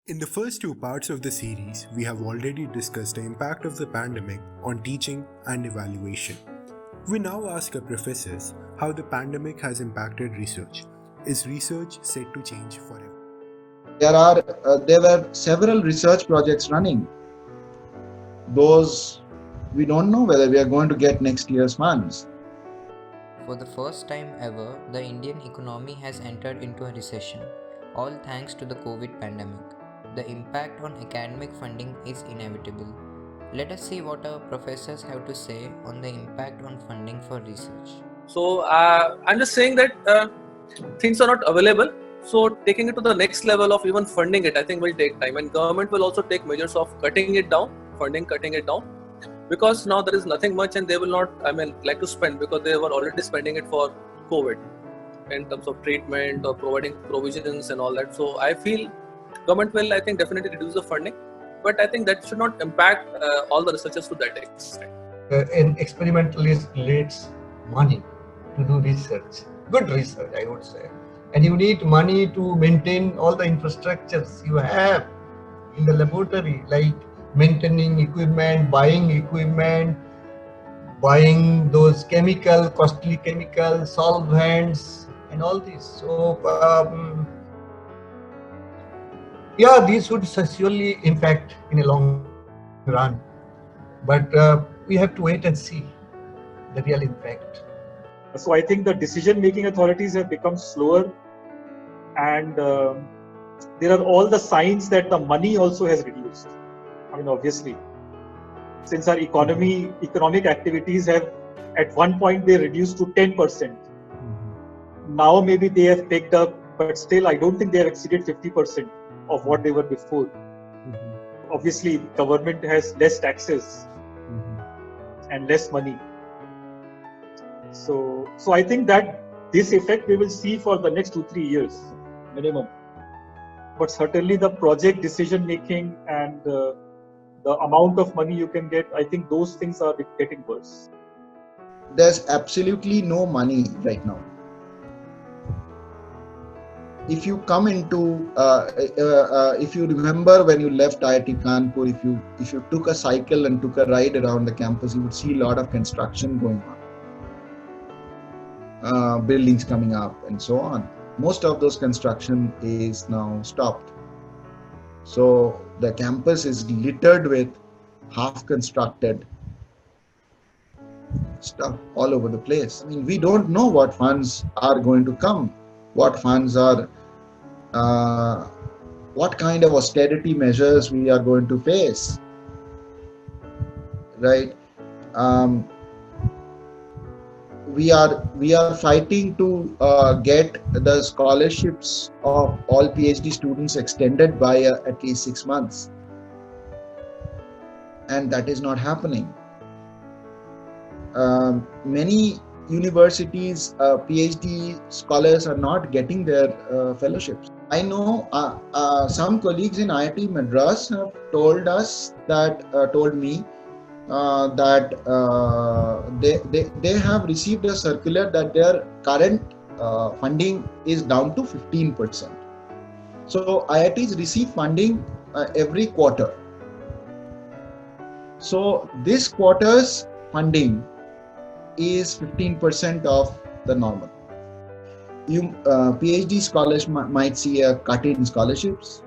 In the first two parts of the series, we have already discussed the impact of the pandemic on teaching and evaluation. We now ask our professors how the pandemic has impacted research. Is research set to change forever? There were several research projects running. Those we don't know whether we are going to get next year's funds. For the first time ever, the Indian economy has entered into a recession, all thanks to the COVID pandemic. The impact on academic funding is inevitable. Let us see what our professors have to say on the impact on funding for research. So I'm just saying that things are not available. So taking it to the next level of even funding it, I think will take time, and government will also take measures of cutting it down, cutting it down, because now there is nothing much, and they will not, like to spend, because they were already spending it for COVID in terms of treatment or providing provisions and all that. So I feel government will, I think, definitely reduce the funding, but I think that should not impact all the researchers to that extent. An experimentalist needs money to do research, good research, I would say. And you need money to maintain all the infrastructures you have in the laboratory, like maintaining equipment, buying those costly chemical solvents, and all this. So, these would surely impact in a long run. But we have to wait and see the real impact. So I think the decision-making authorities have become slower, and there are all the signs that the money also has reduced. Obviously, since our economic activities have, at one point they reduced to 10%. Now maybe they have picked up, but still I don't think they have exceeded 50% of what they were before. Obviously, government has less taxes and less money. So I think that this effect we will see for the next 2-3 years minimum. But certainly the project decision making and the amount of money you can get, I think those things are getting worse. There's absolutely no money right now. If you come into, if you remember when you left IIT Kanpur, if you took a cycle and took a ride around the campus, you would see a lot of construction going on, buildings coming up and so on. Most of those construction is now stopped. So the campus is littered with half-constructed stuff all over the place. We don't know what funds are going to come, what funds are, what kind of austerity measures we are going to face, right? We are fighting to get the scholarships of all PhD students extended by at least 6 months, and that is not happening. Many universities, PhD scholars are not getting their fellowships. I know some colleagues in IIT Madras have told me that they have received a circular that their current funding is down to 15%. So IITs receive funding every quarter. So this quarter's funding is 15% of the normal. PhD scholars might see a cut in scholarships.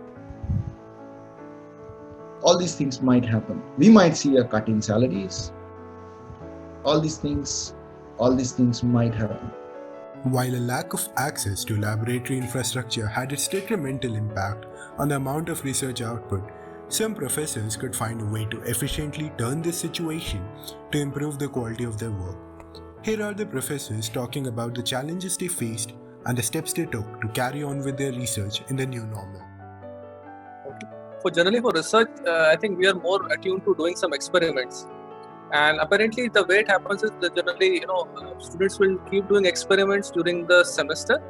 All these things might happen. We might see a cut in salaries. All these things might happen. While a lack of access to laboratory infrastructure had its detrimental impact on the amount of research output, some professors could find a way to efficiently turn this situation to improve the quality of their work. Here are the professors talking about the challenges they faced and the steps they took to carry on with their research in the new normal. Generally for research, I think we are more attuned to doing some experiments. And apparently the way it happens is that generally, students will keep doing experiments during the semester.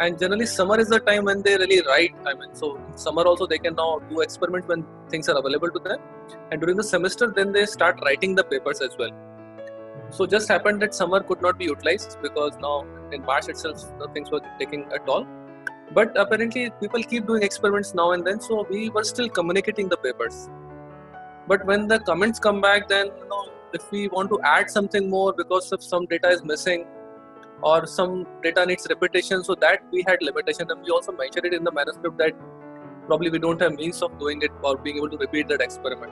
And generally summer is the time when they really write. So in summer also they can now do experiments when things are available to them. And during the semester, then they start writing the papers as well. So just happened that summer could not be utilized because now in March itself, the things were taking a toll. But apparently people keep doing experiments now and then, so we were still communicating the papers. But when the comments come back, then if we want to add something more because if some data is missing or some data needs repetition, so that we had limitation, and we also mentioned it in the manuscript that probably we don't have means of doing it or being able to repeat that experiment.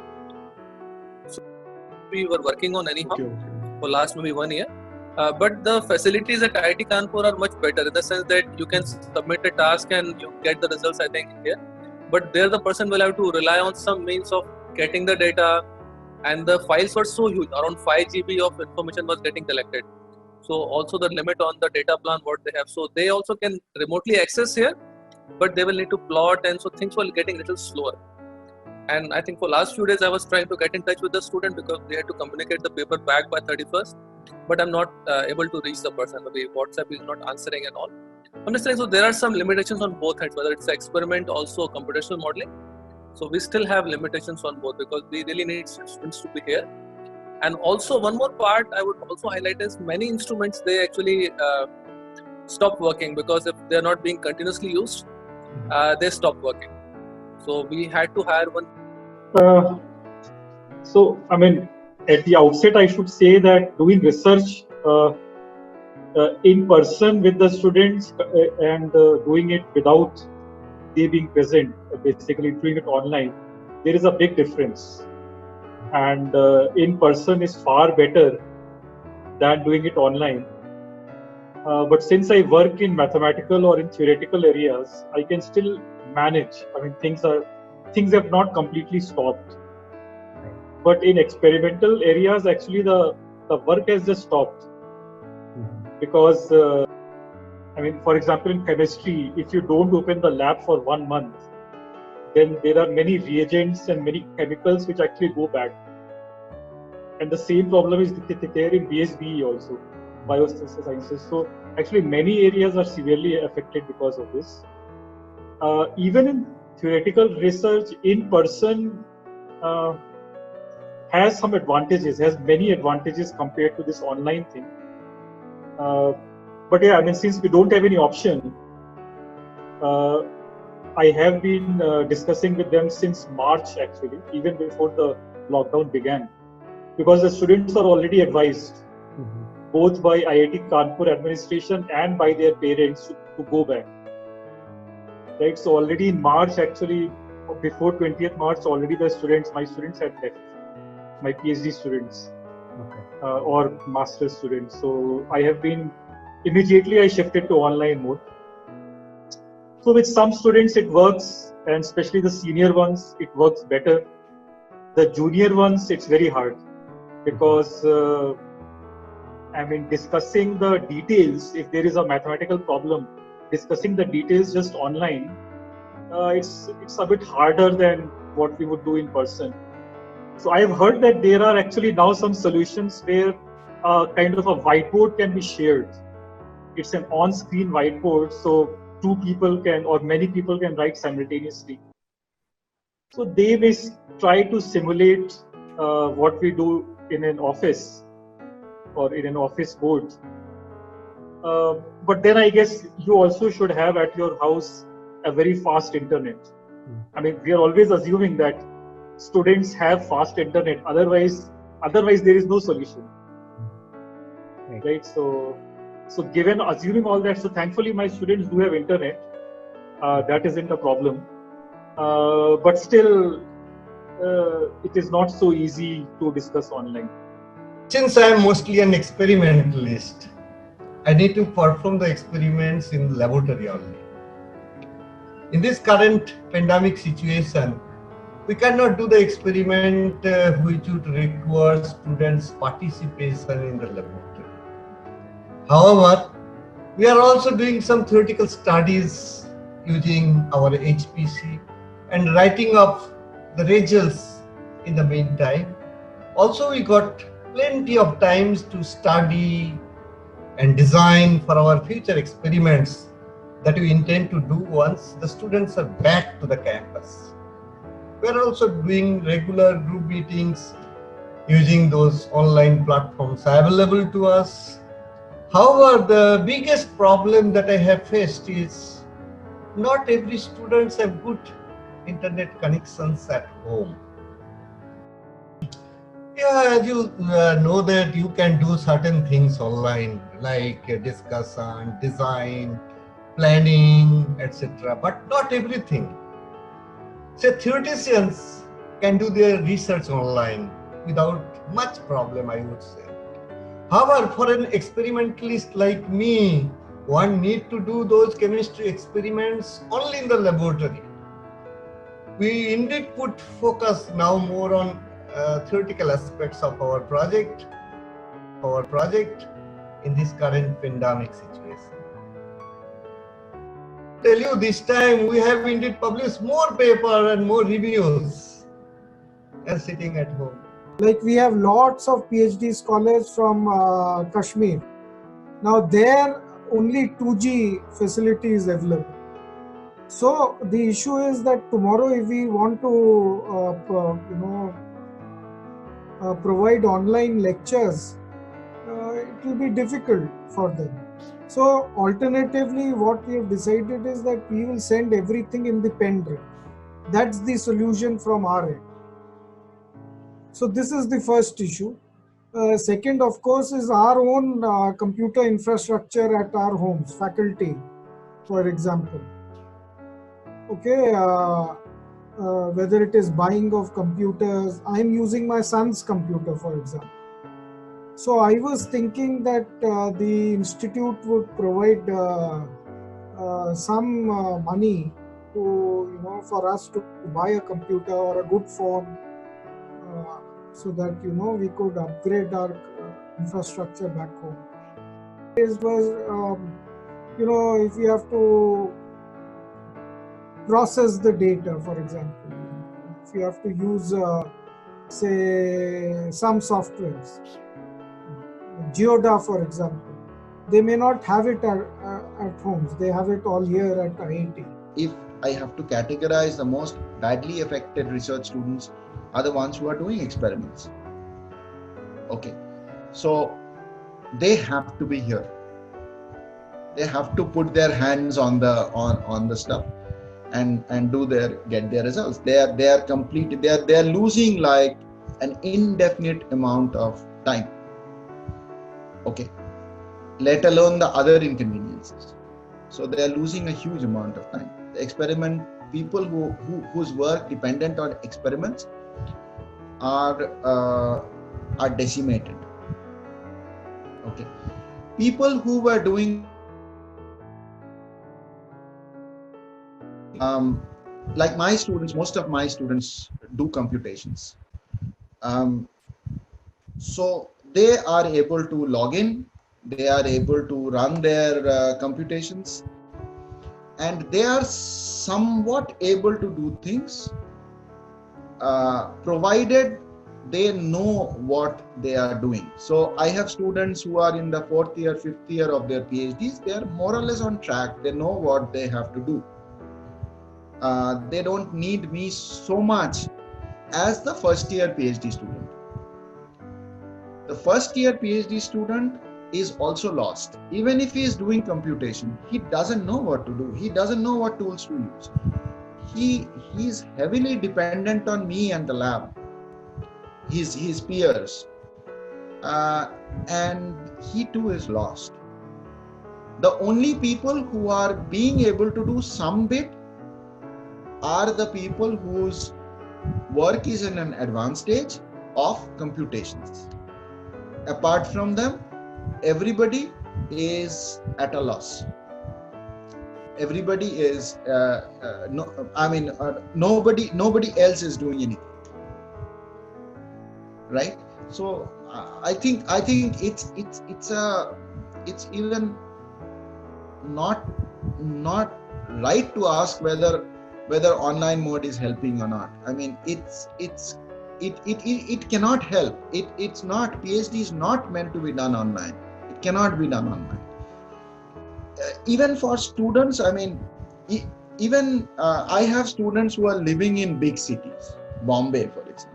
So we were working on anyhow for last maybe 1 year. But the facilities at IIT Kanpur are much better in the sense that you can submit a task and you get the results, I think, here. But there the person will have to rely on some means of getting the data, and the files were so huge, around 5 GB of information was getting collected. So also the limit on the data plan what they have. So they also can remotely access here, but they will need to plot, and so things were getting a little slower. And I think for last few days I was trying to get in touch with the student because they had to communicate the paper back by 31st. But I'm not able to reach the person. Maybe WhatsApp is not answering and all. I'm just saying, so there are some limitations on both sides, whether it's experiment, also computational modeling. So we still have limitations on both because we really need students to be here. And also one more part I would also highlight is many instruments, they actually stop working because if they're not being continuously used, they stop working. So we had to hire one. So, I mean, at the outset, I should say that doing research in person with the students and doing it without they being present, basically doing it online, there is a big difference. And in person is far better than doing it online. But since I work in mathematical or in theoretical areas, I can still manage. I mean, things have not completely stopped. But in experimental areas, actually the work has just stopped. Because, I mean, for example, in chemistry, if you don't open the lab for 1 month, then there are many reagents and many chemicals which actually go bad. And the same problem is there in BSBE also, biosciences. So actually many areas are severely affected because of this. Even in theoretical research, in person has some advantages, has many advantages compared to this online thing. But yeah, I mean, since we don't have any option, I have been discussing with them since March actually, even before the lockdown began, because the students are already advised, both by IIT Kanpur administration and by their parents to go back. Right, so already in March actually, before 20th March, already my students had left, my PhD students or master's students. So I have been, immediately I shifted to online mode. So with some students it works, and especially the senior ones, it works better. The junior ones, it's very hard because I mean, discussing the details, if there is a mathematical problem, discussing the details just online, it's a bit harder than what we would do in person. So I have heard that there are actually now some solutions where kind of a whiteboard can be shared. It's an on-screen whiteboard, so 2 people can, or many people can write simultaneously. So they may try to simulate what we do in an office or in an office board. But then I guess you also should have at your house a very fast internet. I mean, we are always assuming that students have fast internet, otherwise there is no solution. Right? So assuming all that, so thankfully my students do have internet. That isn't a problem. But still, it is not so easy to discuss online. Since I am mostly an experimentalist, I need to perform the experiments in the laboratory only. In this current pandemic situation, we cannot do the experiment which would require students' participation in the laboratory. However, we are also doing some theoretical studies using our HPC and writing up the results in the meantime. Also, we got plenty of times to study and design for our future experiments that we intend to do once the students are back to the campus. We are also doing regular group meetings using those online platforms available to us. However, the biggest problem that I have faced is not every students have good internet connections at home. Yeah, as you know that you can do certain things online like discussion, design, planning, etc. But not everything. Say theoreticians can do their research online without much problem, I would say. However, for an experimentalist like me, one need to do those chemistry experiments only in the laboratory. We indeed put focus now more on theoretical aspects of our project in this current pandemic situation. Tell you this time we have indeed published more paper and more reviews than sitting at home. Like we have lots of PhD scholars from Kashmir. Now there only 2G facility is available. So the issue is that tomorrow if we want to provide online lectures, it will be difficult for them. So alternatively, what we have decided is that we will send everything in the pen drive. That's the solution from our end. So this is the first issue. Second, of course, is our own computer infrastructure at our homes, faculty, for example. Okay, whether it is buying of computers, I'm using my son's computer, for example. So I was thinking that the institute would provide some money to, for us to buy a computer or a good phone, so that we could upgrade our infrastructure back home. It was, if you have to process the data, for example, if you have to use, say, some softwares. Geoda, for example, they may not have it at homes. They have it all here at IIT. If I have to categorize, the most badly affected research students are the ones who are doing experiments. Okay, so they have to be here. They have to put their hands on the stuff and get their results. They are losing like an indefinite amount of time. Okay, let alone the other inconveniences. So they are losing a huge amount of time. The experiment people whose work dependent on experiments are decimated. Okay, people who were doing like my students, most of my students do computations. So they are able to log in, they are able to run their computations, and they are somewhat able to do things provided they know what they are doing. So I have students who are in the 4th year, 5th year of their PhDs. They are more or less on track. They know what they have to do. They don't need me so much as the first year PhD student. The first year PhD student is also lost. Even if he is doing computation, he doesn't know what to do. He doesn't know what tools to use. He is heavily dependent on me and the lab, his peers, and he too is lost. The only people who are being able to do some bit are the people whose work is in an advanced stage of computations. Apart from them, everybody is at a loss. Everybody is nobody else is doing anything, right? So I think it's even not right to ask whether online mode is helping or not. I mean, it cannot help. It's not, PhD is not meant to be done online. It cannot be done online. Even for students, I mean, even I have students who are living in big cities, Bombay, for example,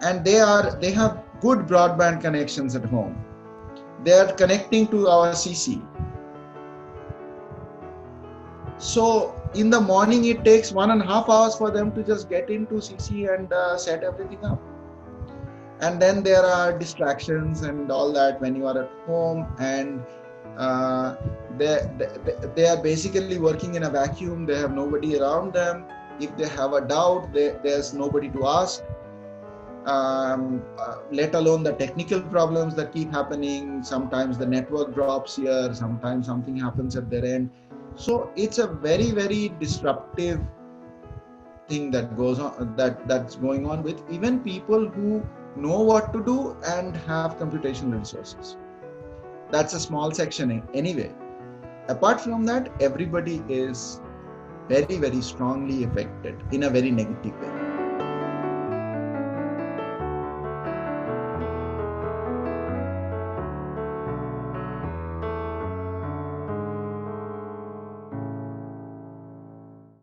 and they have good broadband connections at home. They are connecting to our CC. So in the morning, it takes 1.5 hours for them to just get into CC and set everything up. And then there are distractions and all that when you are at home, and they are basically working in a vacuum. They have nobody around them. If they have a doubt, there's nobody to ask. Let alone the technical problems that keep happening. Sometimes the network drops here, sometimes something happens at their end. So it's a very, very disruptive thing that goes on, that's going on with even people who know what to do and have computational resources. That's a small section anyway. Apart from that, everybody is very, very strongly affected in a very negative way.